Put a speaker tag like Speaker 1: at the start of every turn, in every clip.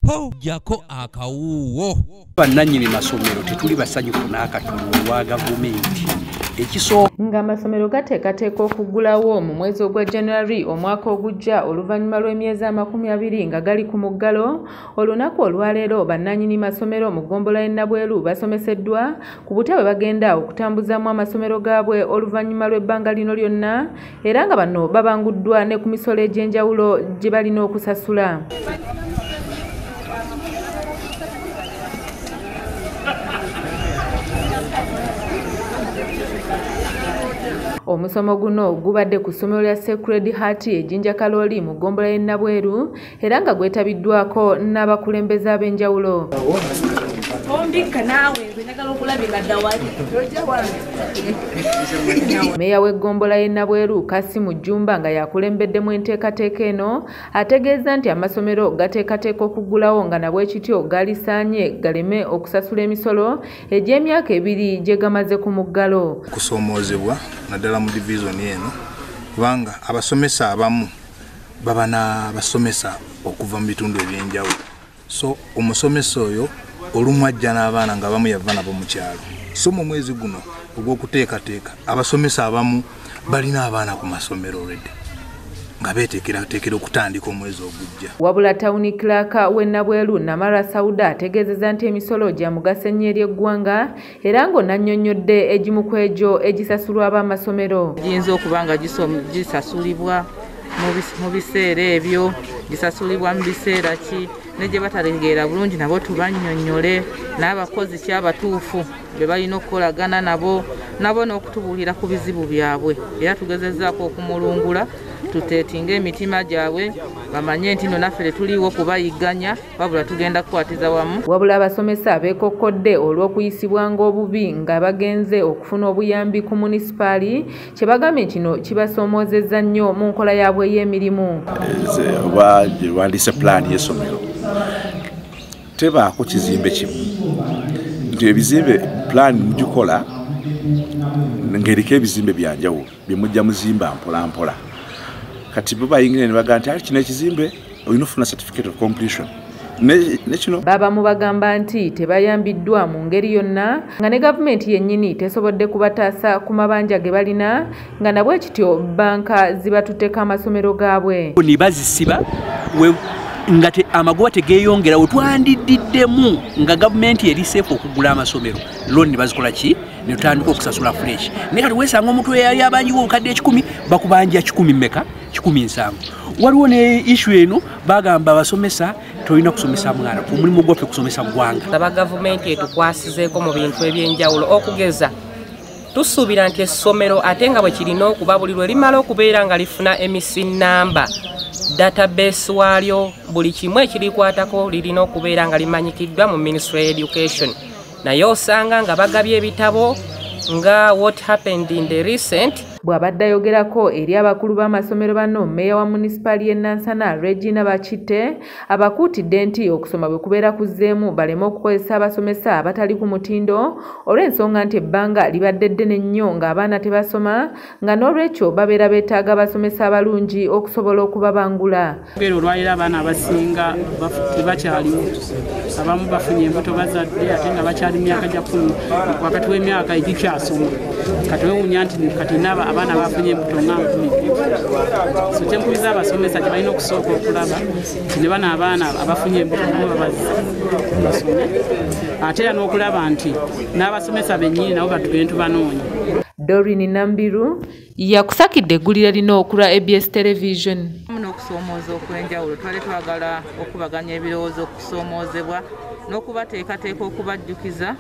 Speaker 1: po jako akawuwo.
Speaker 2: Bannannyini masomero tetuli basanyufu n'akatundu wa gavumenti.
Speaker 3: Nga amasomero gateekateeka okuggulawo mu mwezi ogwa January omwaka ogujja oluvannyuma lw'emyezi 20 nga gali ku muggalo, olunaku olwaleero bannannyini masomero mu ggombolola y'e Nabweru basomeseddwa ku butebe bagenda okutambuzaamu amasomero gaabwe oluvannyuma lw'ebbanga lino lyonna, era nga bano babanguddwa ne ku misolo egy'enjawulo gye balina okusasula. Omusomo guno gubadde ku ssomero lya Sacred Heart ejjinja Kalooli mu ggombolola y'e Nabweru era nga gwetabiddwako n'abakulembeze ab'enjawulo. Meeya w'eggombolola y'e Nabweru Kasimu Jjumba nga yakulembeddemu enteekateeka eno ategeeza nti amasomero gateekateeka okuggulawo nga nabwekityo galisaanye galeme okusasula emisolo egy'emyaka 2 gye gamaze ku muggalo.
Speaker 4: Kusoomoozebwa naddala mu divizoni eno kubanga abasomesa abamu baba n'abasomesa okuva mu bitundu ebyenjawulo, so omusomesa oyo olumu ajja n'abaana nga bamu yava nabo mu kyalo, so mu mwezi guno ogw'okuteekateeka abasomesa abamu balina abaana ku masomero already nga beeteekerateekera okutandika omwezi ogujja.
Speaker 3: Wabula tawuni kiraaka w'e Nabweru Namara Sauda ategeezezza nti emisolo gya mugaso ennyo eri eggwanga era ng'onannyonnyodde egimu ku egyo egisasulwa ab'amasomero.
Speaker 5: Giyinza okuba nga gisasulibwa mu biseera ebyo, gisasulibwa mu biseera ki, ne gye batategeera bulungi nabo tubannyonnyole, n'abakozi ki abatuufu be balina okukolagana nabo n'okutubuulira ku bizibu byabwe, era tugezezzaako okumulungula tuteetinga emitima gyabwe bamanye nti no naffe tetuliiwo kubayigganya wabula tugenda kukwatiza wamu.
Speaker 3: Wabula abasomesa beekokkodde olw'okuyisibwanga obubi nga bagenze okufuna obuyambi ku munisipaali, kye bagambye kino kibasoomozezza nnyo mu nkola yaabwe ey'emirimu.
Speaker 6: Wandiise pulaani y'essomero tebaako kizimbe kimu, nti ebizimbe pulaani mugikola ng'eriko ebizimbe byanjawulo bye mujja muzimba mpola mpola. Kati bo bayingira ne bagamba nti kino ekizimbe olina ofuna certificate of completion. Nekino
Speaker 3: babamu bagamba nti tebayambiddwa mu ngeri yonna nga ne gavumenti yennyini tesobodde kubataasa ku mabanja ge balina nga nabwekityo banka zibatutteko amasomero gaabwe.
Speaker 2: Ni bazisiba nga amagoba tegeeyongera wetwandiddemu nga gavumenti eriseefu okugula amasomero looni bazikola ki ne tutandika okusasula fresh. Naye kati weesanga omuntu eyali abanjiwo obukadde 10 bakubanja 10 mmeka 17. Waliwo ne issue eno bagamba abasomesa tolina kusomesa mwana omulimu gwaffe kusomesa ggwanga.
Speaker 5: Aba gavumenti etukwasizeeko mu bintu eby'enjawulo okugeza tusuubira nti essomero ate nga bwe kirina okuba buli lwe limala okubeera nga lifuna MEC namba database waalyo buli kimu ekirikwatako lirina okubeera nga limanyikiddwa mu Ministry of Education. Naye osanga nga bagabye ebitabo nga what happened in the recent.
Speaker 3: Bw'abadde ayogerako eri abakulu b'amasomero bano mmeeya wa munisipaali y'e Nansana Regina Bakitte abakuutidde nti okusoma bwe kubeera kuzzeemu baleme okukozesa abasomesa abatali ku mutindo olw'ensonga nti ebbanga libadde ddene nnyo ng'abaana tebasoma nga n'olwekyo babeera beetaaga abasomesa abalungi okusobola okubabangula.
Speaker 7: Olwaliro abaana abasinga tebakyaliwo, abamu bafunye embuto bazadde ate nga bakyali myaka gya 10 wakati w'emyaka egikyasoma. Kati wewuunya nti kati abaana bafunye embuto nga 12. So kyenkubiza abasomesa gye balina okusooka okulaba nti ne bano abaana abafunye embuto nabo basome, ate era n'okulaba nti n'abasomesa bennyini nabo batugende tubanoonya.
Speaker 3: Doreen Nambiru yakusakidde eggulira lino okulwa ABS Television.
Speaker 5: N'okusoomooza okw'enjawulo twali twagala okubaganya ebirowoozo okusoomoozebwa n'okubateekateeka okubajjukiza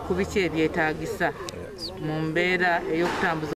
Speaker 5: ku biki ebyetaagisa mu mbeera ey'okutambuza